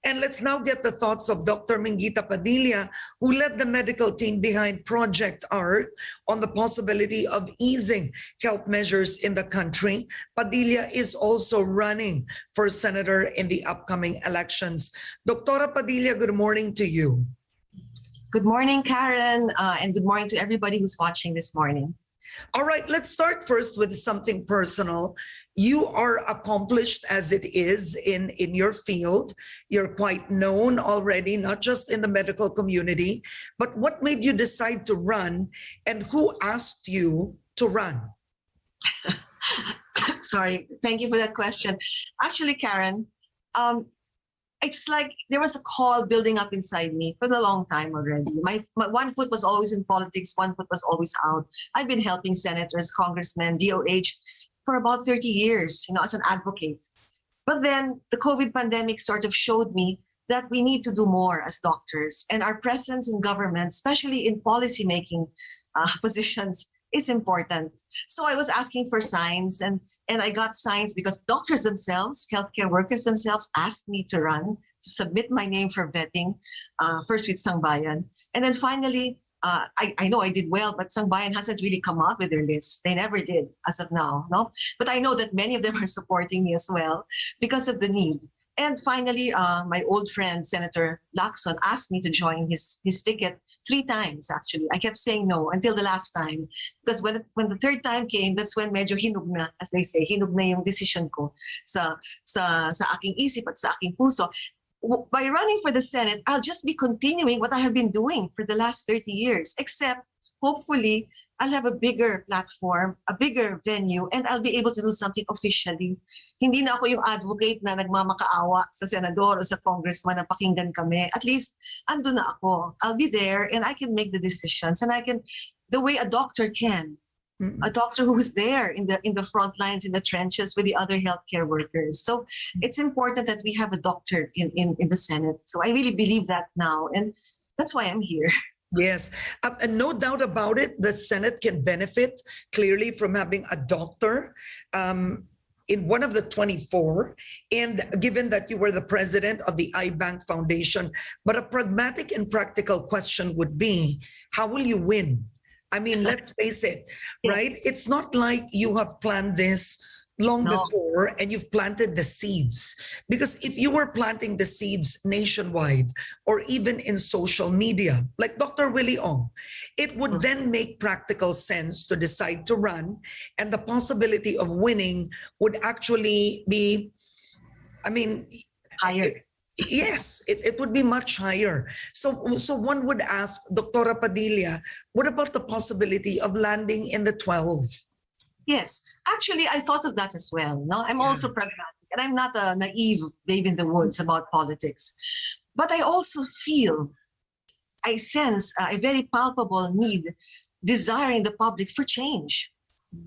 And let's now get the thoughts of Dr. Mingita Padilla, who led the medical team behind Project ARC on the possibility of easing health measures in the country. Padilla is also running for senator in the upcoming elections. Dr. Padilla, good morning to you. Good morning, Karen, and good morning to everybody who's watching this morning. All right, let's start first with something personal. You are accomplished as it is in your field. You're quite known already, not just in the medical community, but what made you decide to run and who asked you to run? Sorry, thank you for that question. Actually, Karen, it's like there was a call building up inside me for a long time already. My one foot was always in politics, one foot was always out. I've been helping senators, congressmen, DOH for about 30 years, as an advocate. But then the COVID pandemic sort of showed me that we need to do more as doctors, and our presence in government, especially in policymaking positions, is important. So I was asking for signs, and I got signs because doctors themselves, healthcare workers themselves asked me to run, to submit my name for vetting, first with Sangbayan. And then finally, I know I did well, but Sangbayan hasn't really come out with their list. They never did as of now, no? But I know that many of them are supporting me as well because of the need. And finally, my old friend, Senator Lacson, asked me to join his ticket 3 times, actually. I kept saying no until the last time. Because when the third time came, that's when medyo hinug na, as they say, hinug na yung decision ko sa aking isip at sa aking puso. By running for the Senate, I'll just be continuing what I have been doing for the last 30 years, except hopefully I'll have a bigger platform, a bigger venue, and I'll be able to do something officially. Hindi na ako yung advocate na nagmamakaawa sa senador o sa congressman na pakinggan kami. At least, ando na ako. I'll be there and I can make the decisions, and I can, the way a doctor can. A doctor who is there in the front lines, in the trenches with the other healthcare workers. So it's important that we have a doctor in the Senate. So I really believe that now, and that's why I'm here. Yes, and no doubt about it, the Senate can benefit clearly from having a doctor in one of the 24, and given that you were the president of the iBank Foundation. But a pragmatic and practical question would be, how will you win? I mean, let's face it, right? It's not like you have planned this long before and you've planted the seeds. Because if you were planting the seeds nationwide or even in social media, like Dr. Willie Ong, it would then make practical sense to decide to run, and the possibility of winning would actually be, I mean, higher. Yes, it would be much higher. So one would ask, Dr. Padilla, what about the possibility of landing in the 12? Yes, actually, I thought of that as well. No, I'm also pragmatic, and I'm not a naive babe in the woods about politics. But I also feel, I sense a very palpable need, desire in the public for change.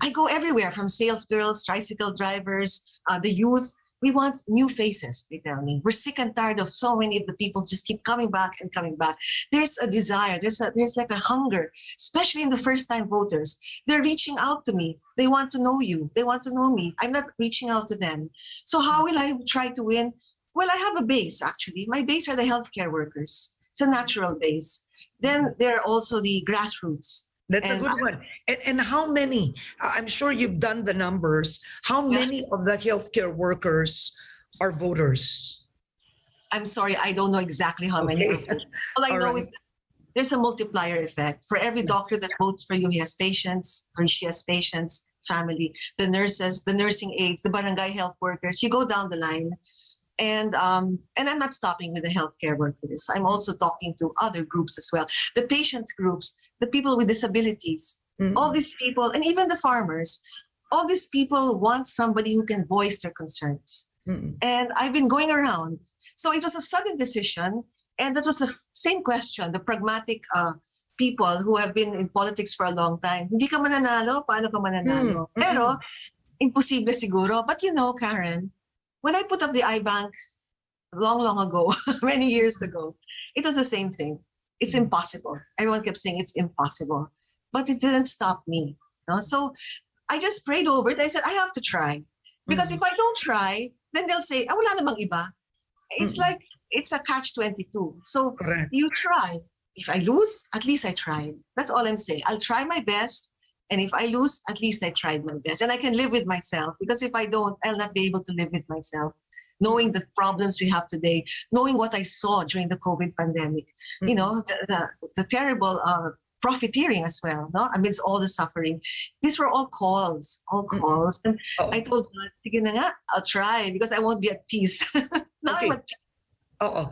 I go everywhere, from sales girls, tricycle drivers, the youth. We want new faces, they tell me. We're sick and tired of so many of the people just keep coming back and coming back. There's a desire, there's like a hunger, especially in the first-time voters. They're reaching out to me. They want to know you. They want to know me. I'm not reaching out to them. So how will I try to win? Well, I have a base, actually. My base are the healthcare workers. It's a natural base. Then there are also the grassroots. That's a good one. And how many, I'm sure you've done the numbers, how many of the healthcare workers are voters? I'm sorry, I don't know exactly how many. All I know is there's a multiplier effect. For every doctor that votes for you, he has patients, or she has patients, family, the nurses, the nursing aides, the barangay health workers. You go down the line. And I'm not stopping with the healthcare workers. I'm also talking to other groups as well. The patients groups, the people with disabilities, all these people, and even the farmers, all these people want somebody who can voice their concerns. And I've been going around. So it was a sudden decision. And that was the same question, the pragmatic people who have been in politics for a long time. Hindi ka mananalo, paano ka mananalo? Pero, imposible siguro. But you know, Karen, when I put up the iBank long ago, many years ago, it was the same thing. It's impossible. Everyone kept saying it's impossible. But it didn't stop me. No? So I just prayed over it. I said, I have to try. Because if I don't try, then they'll say, wala namang iba. It's like it's a catch-22. So Correct. you try. If I lose, at least I tried. That's all I'm saying. I'll try my best. And if I lose, at least I tried my best. And I can live with myself, because if I don't, I'll not be able to live with myself. Knowing the problems we have today, knowing what I saw during the COVID pandemic, you know, the terrible profiteering as well, no? Amidst all the suffering. These were all calls. And Oh. I told God, sige na nga, I'll try, because I won't be at peace. Now Okay. I'm at peace. Oo.